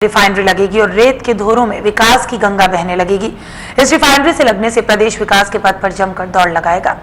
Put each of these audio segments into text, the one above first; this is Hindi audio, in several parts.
रिफाइनरी लगेगी और रेत के धोरों में विकास की गंगा बहने लगेगी। इस रिफाइनरी से लगने से प्रदेश विकास के पथ पर जमकर दौड़ लगाएगा।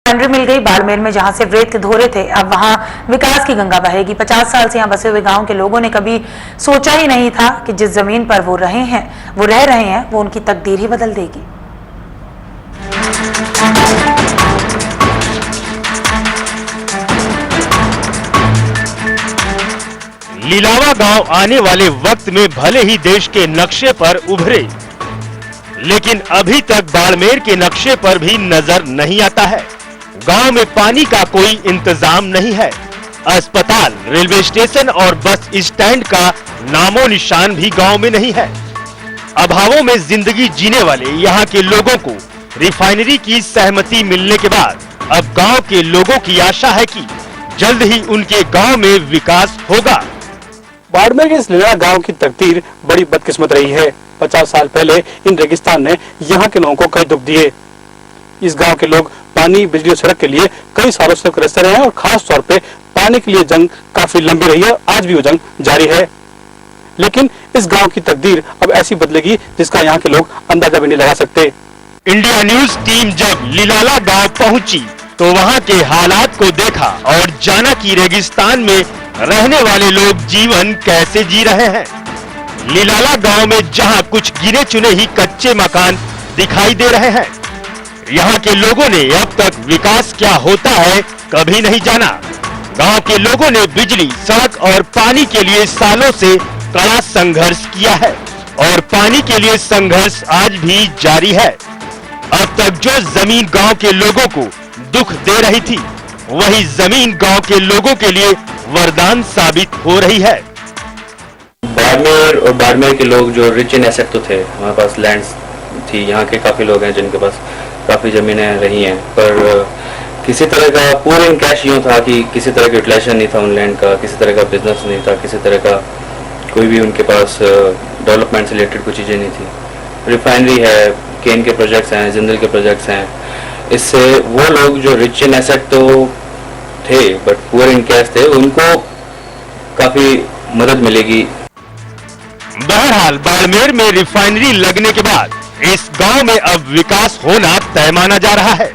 रिफाइनरी मिल गई बाड़मेर में, जहां से रेत के धोरे थे, अब वहां विकास की गंगा बहेगी। 50 साल से यहां बसे हुए गांव के लोगों ने कभी सोचा ही नहीं था कि जिस जमीन पर वो रह रहे हैं वो उनकी तकदीर ही बदल देगी। लिलावा गांव आने वाले वक्त में भले ही देश के नक्शे पर उभरे, लेकिन अभी तक बाड़मेर के नक्शे पर भी नजर नहीं आता है। गांव में पानी का कोई इंतजाम नहीं है। अस्पताल, रेलवे स्टेशन और बस स्टैंड का नामो निशान भी गांव में नहीं है। अभावों में जिंदगी जीने वाले यहां के लोगों को रिफाइनरी की सहमति मिलने के बाद अब गांव के लोगों की आशा है कि जल्द ही उनके गांव में विकास होगा। बाड़मेर के इस लिलावा गांव की तकदीर बड़ी बदकिस्मत रही है। 50 साल पहले इन रेगिस्तान ने यहाँ के लोगों को कई दुख दिए। इस गांव के लोग पानी, बिजली और सड़क के लिए कई सालों से तरसते रहे हैं और खास तौर पे पानी के लिए जंग काफी लंबी रही है। आज भी वो जंग जारी है, लेकिन इस गांव की तकदीर अब ऐसी बदलेगी जिसका यहाँ के लोग अंदाजा भी नहीं लगा सकते। इंडिया न्यूज टीम जब लिलाला गांव पहुंची तो वहां के हालात को देखा और जाना कि रेगिस्तान में रहने वाले लोग जीवन कैसे जी रहे हैं। लिलाला गांव में जहां कुछ गिने चुने ही कच्चे मकान दिखाई दे रहे हैं, यहाँ के लोगों ने अब तक विकास क्या होता है कभी नहीं जाना। गांव के लोगों ने बिजली, सड़क और पानी के लिए सालों से कड़ा संघर्ष किया है और पानी के लिए संघर्ष आज भी जारी है। अब तक जो जमीन गांव के लोगों को दुख दे रही थी, वही जमीन गांव के लोगों के लिए वरदान साबित हो रही है। बाड़मेर और बाड़मेर के लोग जो रिच इन एसेट तो थे, हमारे पास लैंड्स थी, यहाँ के काफी लोग हैं जिनके पास काफी जमीनें रही हैं, पर किसी तरह का पूरे इन कैश यूँ था कि किसी तरह का यूटिलाइजेशन नहीं था उन लैंड का, किसी तरह का बिजनेस नहीं था, किसी तरह का कोई भी उनके पास डेवलपमेंट से रिलेटेड कुछ चीज़ें नहीं थी। रिफाइनरी है, केन के प्रोजेक्ट्स हैं, जिंदल के प्रोजेक्ट्स हैं, इससे वो लोग जो रिच इन एसेट तो थे बट पुअर इन कैश थे, उनको काफी मदद मिलेगी। बहरहाल बाड़मेर में रिफाइनरी लगने के बाद इस गांव में अब विकास होना तय माना जा रहा है,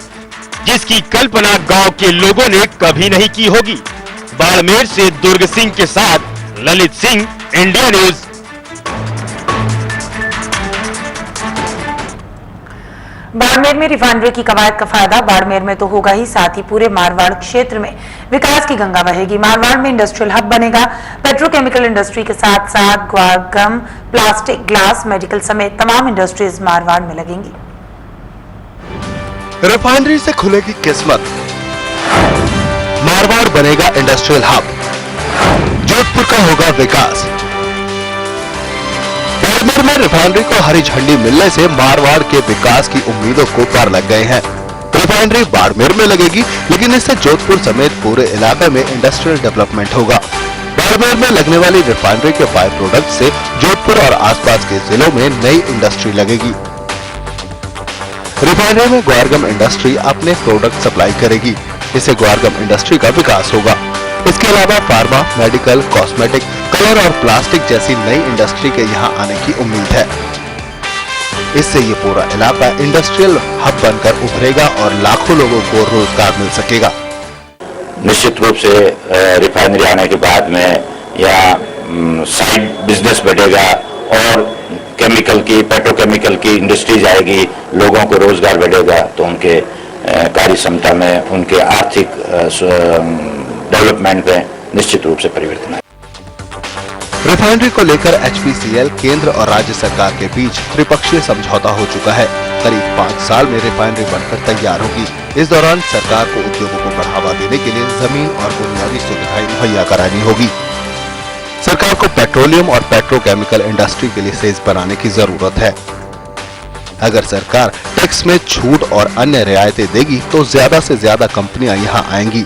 जिसकी कल्पना गांव के लोगों ने कभी नहीं की होगी। बाड़मेर से दुर्ग सिंह के साथ ललित सिंह, इंडिया न्यूज। बाड़मेर में रिफाइनरी की कवायद का फायदा बाड़मेर में तो होगा ही, साथ ही पूरे मारवाड़ क्षेत्र में विकास की गंगा बहेगी। मारवाड़ में इंडस्ट्रियल हब बनेगा। पेट्रोकेमिकल इंडस्ट्री के साथ साथ ग्वार, प्लास्टिक, ग्लास, मेडिकल समेत तमाम इंडस्ट्रीज मारवाड़ में लगेंगी। रिफाइनरी से खुलेगी किस्मत, मारवाड़ बनेगा इंडस्ट्रियल हब, जोधपुर का होगा विकास। बाड़मेर में रिफाइनरी को हरी झंडी मिलने से मारवाड़ के विकास की उम्मीदों को पार लग गए हैं। रिफाइनरी बाड़मेर में लगेगी, लेकिन इससे जोधपुर समेत पूरे इलाके में इंडस्ट्रियल डेवलपमेंट होगा। बाड़मेर में लगने वाली रिफाइनरी के बाय प्रोडक्ट से जोधपुर और आसपास के जिलों में नई इंडस्ट्री लगेगी। रिफाइनरी में ग्वारगम इंडस्ट्री अपने प्रोडक्ट सप्लाई करेगी, इससे ग्वारगम इंडस्ट्री का विकास होगा। इसके अलावा फार्मा, मेडिकल, कॉस्मेटिक, कलर और प्लास्टिक जैसी नई इंडस्ट्री के यहाँ आने की उम्मीद है। इससे ये पूरा इलाका इंडस्ट्रियल हब बनकर उभरेगा और लाखों लोगों को रोजगार मिल सकेगा। निश्चित रूप से रिफाइनरी आने के बाद में यहाँ साइड बिजनेस बढ़ेगा और केमिकल की, पेट्रोकेमिकल की इंडस्ट्रीज आएगी, लोगों को रोजगार बढ़ेगा, तो उनके कार्य क्षमता में, उनके आर्थिक डेवलपमेंट में निश्चित रूप से परिवर्तन आएगा। रिफाइनरी को लेकर एचपीसीएल, केंद्र और राज्य सरकार के बीच त्रिपक्षीय समझौता हो चुका है। करीब 5 साल में रिफाइनरी बनकर तैयार होगी। इस दौरान सरकार को उद्योगों को बढ़ावा देने के लिए जमीन और बुनियादी सुविधाएं मुहैया करानी होगी। सरकार को पेट्रोलियम और पेट्रोकेमिकल इंडस्ट्री के लिए सेज बनाने की जरूरत है। अगर सरकार टैक्स में छूट और अन्य रियायतें देगी तो ज्यादा से ज्यादा कंपनियां यहां आएंगी।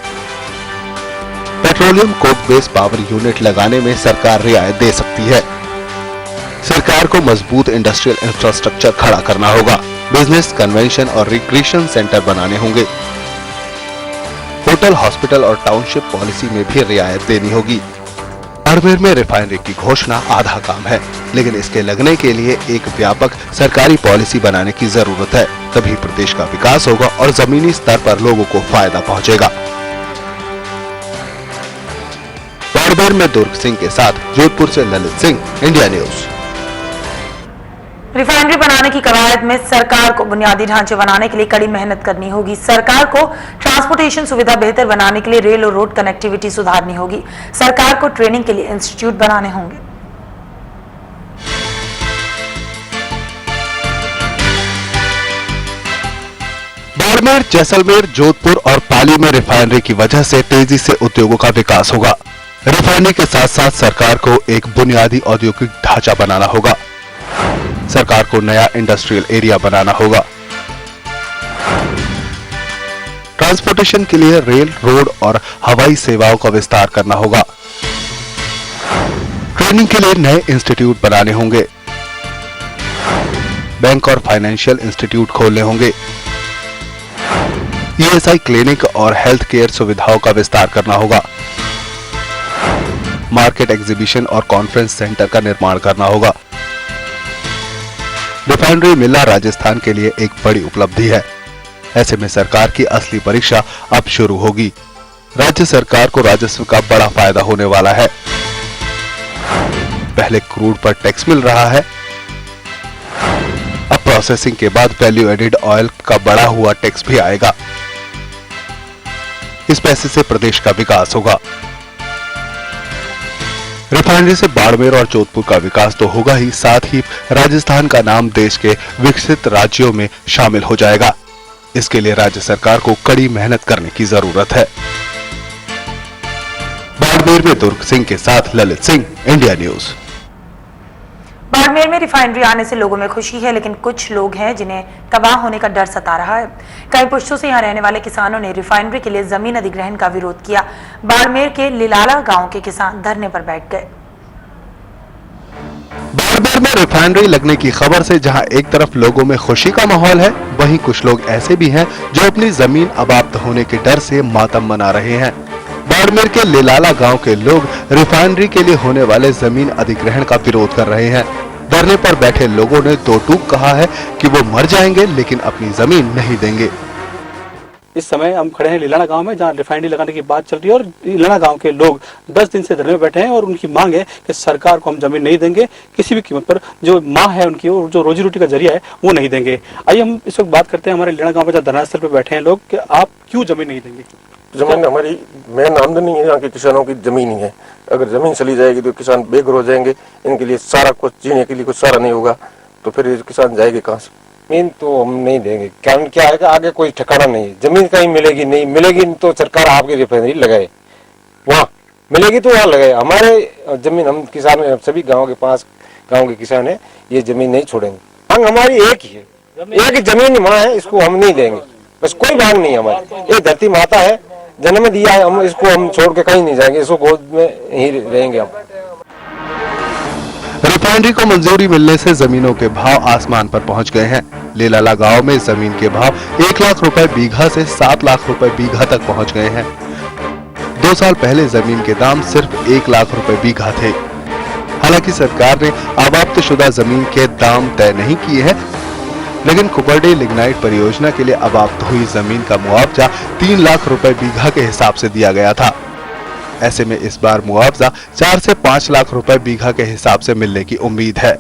Petroleum Coke base power unit लगाने में सरकार रियायत दे सकती है। सरकार को मजबूत इंडस्ट्रियल इंफ्रास्ट्रक्चर खड़ा करना होगा। बिजनेस, कन्वेंशन और रिक्रिएशन सेंटर बनाने होंगे। होटल, हॉस्पिटल और टाउनशिप पॉलिसी में भी रियायत देनी होगी। बाड़मेर में रिफाइनरी की घोषणा आधा काम है, लेकिन इसके लगने के लिए एक व्यापक सरकारी पॉलिसी बनाने की जरूरत है। तभी प्रदेश का विकास होगा और जमीनी स्तर पर लोगों को फायदा पहुंचेगा। बाड़मेर में दुर्ग सिंह के साथ जोधपुर से Lalit Singh, India news. Refinery बनाने की कवायद में सरकार को बुनियादी ढांचे बनाने के लिए कड़ी मेहनत करनी होगी। सरकार को ट्रांसपोर्टेशन सुविधा बेहतर बनाने के लिए रेल और रोड कनेक्टिविटी सुधारनी होगी। सरकार को ट्रेनिंग के लिए इंस्टीट्यूट बनाने होंगे। बाड़मेर, जैसलमेर, जोधपुर और पाली में रिफाइनरी की वजह से तेजी से उद्योगों का विकास होगा। रिफाइनरी के साथ साथ सरकार को एक बुनियादी औद्योगिक ढांचा बनाना होगा। सरकार को नया इंडस्ट्रियल एरिया बनाना होगा। ट्रांसपोर्टेशन के लिए रेल, रोड और हवाई सेवाओं का विस्तार करना होगा। ट्रेनिंग के लिए नए इंस्टीट्यूट बनाने होंगे। बैंक और फाइनेंशियल इंस्टीट्यूट खोलने होंगे। ईएसआई क्लिनिक और हेल्थ केयर सुविधाओं का विस्तार करना होगा। मार्केट, एग्जीबिशन और कॉन्फ्रेंस सेंटर का निर्माण करना होगा। रिफाइनरी मिलना राजस्थान के लिए एक बड़ी उपलब्धि है। ऐसे में सरकार की असली परीक्षा अब शुरू होगी। राज्य सरकार को राजस्व का बड़ा फायदा होने वाला है। पहले क्रूड पर टैक्स मिल रहा है, अब प्रोसेसिंग के बाद वैल्यू एडेड ऑयल का बढ़ा हुआ टैक्स भी आएगा। इस पैसे से प्रदेश का विकास होगा। रिफाइनरी से बाड़मेर और जोधपुर का विकास तो होगा ही, साथ ही राजस्थान का नाम देश के विकसित राज्यों में शामिल हो जाएगा। इसके लिए राज्य सरकार को कड़ी मेहनत करने की जरूरत है। बाड़मेर में दुर्ग सिंह के साथ ललित सिंह, इंडिया न्यूज। बाड़मेर में रिफाइनरी आने से लोगों में खुशी है, लेकिन कुछ लोग हैं जिन्हें तबाह होने का डर सता रहा है। कई पुश्तों से यहाँ रहने वाले किसानों ने रिफाइनरी के लिए जमीन अधिग्रहण का विरोध किया। बाड़मेर के लिलाला गांव के किसान धरने पर बैठ गए। बाड़मेर में रिफाइनरी लगने की खबर से जहां एक तरफ लोगों में खुशी का माहौल है, वहीं कुछ लोग ऐसे भी हैं जो अपनी जमीन अबाप्त होने के डर से मातम मना रहे हैं। बाड़मेर के लिलाला गांव के लोग रिफाइनरी के लिए होने वाले जमीन अधिग्रहण का विरोध कर रहे हैं। धरने पर बैठे लोगों ने दो टूक कहा है कि वो मर जाएंगे लेकिन अपनी जमीन नहीं देंगे। इस समय हम खड़े हैं लीलाना गांव में, जहां रिफाइनरी लगाने की बात चल रही है और लीलाना गांव के लोग 10 दिन से धरने में बैठे हैं और उनकी मांग है कि सरकार को हम जमीन नहीं देंगे किसी भी कीमत पर। जो माँ है उनकी, और जो रोजी रोटी का जरिया है वो नहीं देंगे। आइए हम इस वक्त बात करते हैं हमारे लीलाना गांव में जहाँ धरना स्थल पर बैठे हैं लोग, कि आप क्यों जमीन नहीं देंगे? जमीन हमारी मेन आमदनी है, यहाँ के किसानों की जमीन ही है। अगर जमीन चली जाएगी तो किसान बेघर हो जाएंगे, इनके लिए सारा कुछ जीने के लिए कुछ सारा नहीं होगा, तो फिर किसान जाएंगे कहाँ से? जमीन तो हम नहीं देंगे। कारण क्या है कि आगे कोई ठिकाना नहीं है, जमीन कहीं मिलेगी नहीं, मिलेगी तो सरकार आपकी रिफाइनरी लगाए, वहाँ मिलेगी तो वहाँ लगाए। हमारे जमीन, हम किसान हैं, सभी गाँव के 5 गाँव के किसान है, ये जमीन नहीं छोड़ेंगे। मांग हमारी एक ही है, एक ही जमीन माँ है, इसको हम नहीं देंगे, बस कोई मांग नहीं है हमारी। ये धरती माता है, जन्म दिया है, हम इसको हम छोड़ के कहीं नहीं जाएंगे, इसको गोद में ही रहेंगे हम। रिफाइनरी को मंजूरी मिलने से जमीनों के भाव आसमान पर पहुंच गए हैं। लिलाला गांव में जमीन के भाव 1 लाख रुपए बीघा से 7 लाख रुपए बीघा तक पहुंच गए हैं। 2 साल पहले जमीन के दाम सिर्फ 1 लाख रुपए बीघा थे। हालांकि सरकार ने अबाप्तशुदा जमीन के दाम तय नहीं किए हैं, लेकिन कुपरडे लिग्नाइट परियोजना के लिए अबाप्त हुई जमीन का मुआवजा 3 लाख रुपए बीघा के हिसाब से दिया गया था। ऐसे में इस बार मुआवजा 4 से 5 लाख रुपए बीघा के हिसाब से मिलने की उम्मीद है।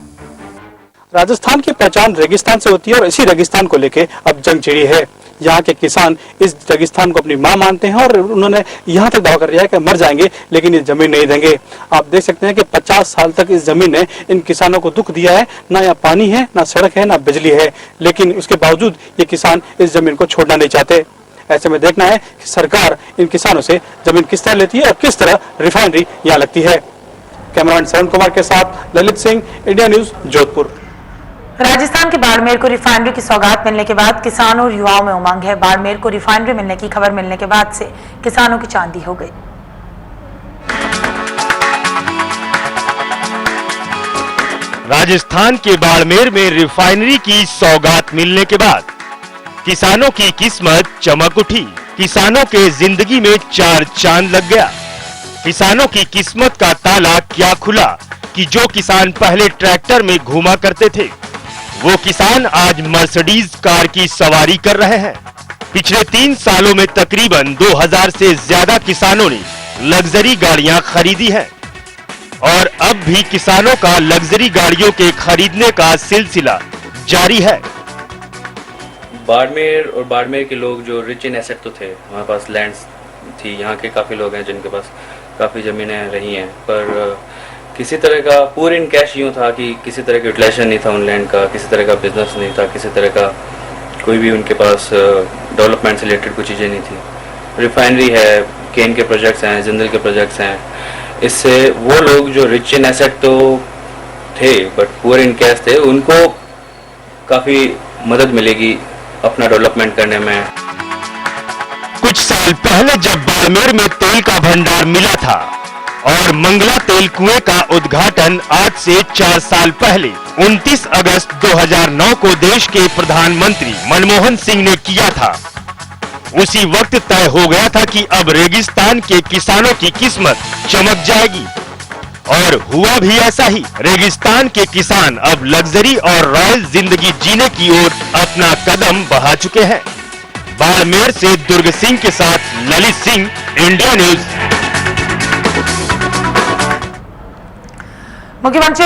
राजस्थान की पहचान रेगिस्तान से होती है और इसी रेगिस्तान को लेके अब जंग छिड़ी है। यहाँ के किसान इस रेगिस्तान को अपनी मां मानते हैं और उन्होंने यहाँ तक दावा कर दिया है कि मर जाएंगे लेकिन ये जमीन नहीं देंगे। आप देख सकते हैं कि 50 साल तक इस जमीन ने इन किसानों को दुख दिया है। ना यहाँ पानी है, ना सड़क है, ना बिजली है, लेकिन उसके बावजूद ये किसान इस जमीन को छोड़ना नहीं चाहते। ऐसे में देखना है कि सरकार इन किसानों से जमीन किस तरह लेती है और किस तरह रिफाइनरी यहाँ लगती है। कैमरामैन सरन कुमार के साथ ललित सिंह, इंडिया न्यूज, जोधपुर। राजस्थान के बाड़मेर को रिफाइनरी की सौगात मिलने के बाद किसानों और युवाओं में उमंग है। बाड़मेर को रिफाइनरी मिलने की खबर मिलने के बाद से किसानों की चांदी हो गई। राजस्थान के बाड़मेर में रिफाइनरी की सौगात मिलने के बाद किसानों की किस्मत चमक उठी। किसानों के जिंदगी में चार चांद लग गया। किसानों की किस्मत का ताला क्या खुला कि जो किसान पहले ट्रैक्टर में घूमा करते थे, वो किसान आज मर्सिडीज कार की सवारी कर रहे हैं। पिछले 3 सालों में तकरीबन 2000 से ज्यादा किसानों ने लग्जरी गाड़ियां खरीदी हैं और अब भी किसानों का लग्जरी गाड़ियों के खरीदने का सिलसिला जारी है। बाड़मेर और बाड़मेर के लोग जो रिच इन एसेट तो थे, हमारे पास लैंड्स थी, यहाँ के काफ़ी लोग हैं जिनके पास काफ़ी ज़मीनें रही हैं, पर किसी तरह का पूरे इन कैश यूँ था कि किसी तरह का यूटिलाइजेशन नहीं था उन लैंड का, किसी तरह का बिजनेस नहीं था, किसी तरह का कोई भी उनके पास डेवलपमेंट से रिलेटेड कुछ चीज़ें नहीं थी। रिफाइनरी है, केन के प्रोजेक्ट्स हैं, जिंदल के प्रोजेक्ट्स हैं, इससे वो लोग जो रिच इन एसेट तो थे बट पुअर इन कैश थे, उनको काफ़ी मदद मिलेगी अपना डेवलपमेंट करने में। कुछ साल पहले जब बाड़मेर में तेल का भंडार मिला था और मंगला तेल कुएं का उद्घाटन आज से 4 साल पहले 29 अगस्त 2009 को देश के प्रधानमंत्री मनमोहन सिंह ने किया था, उसी वक्त तय हो गया था कि अब रेगिस्तान के किसानों की किस्मत चमक जाएगी और हुआ भी ऐसा ही। रेगिस्तान के किसान अब लग्जरी और रॉयल जिंदगी जीने की ओर अपना कदम बढ़ा चुके हैं। बाड़मेर से दुर्ग सिंह के साथ ललित सिंह, इंडिया न्यूज। मुख्यमंत्री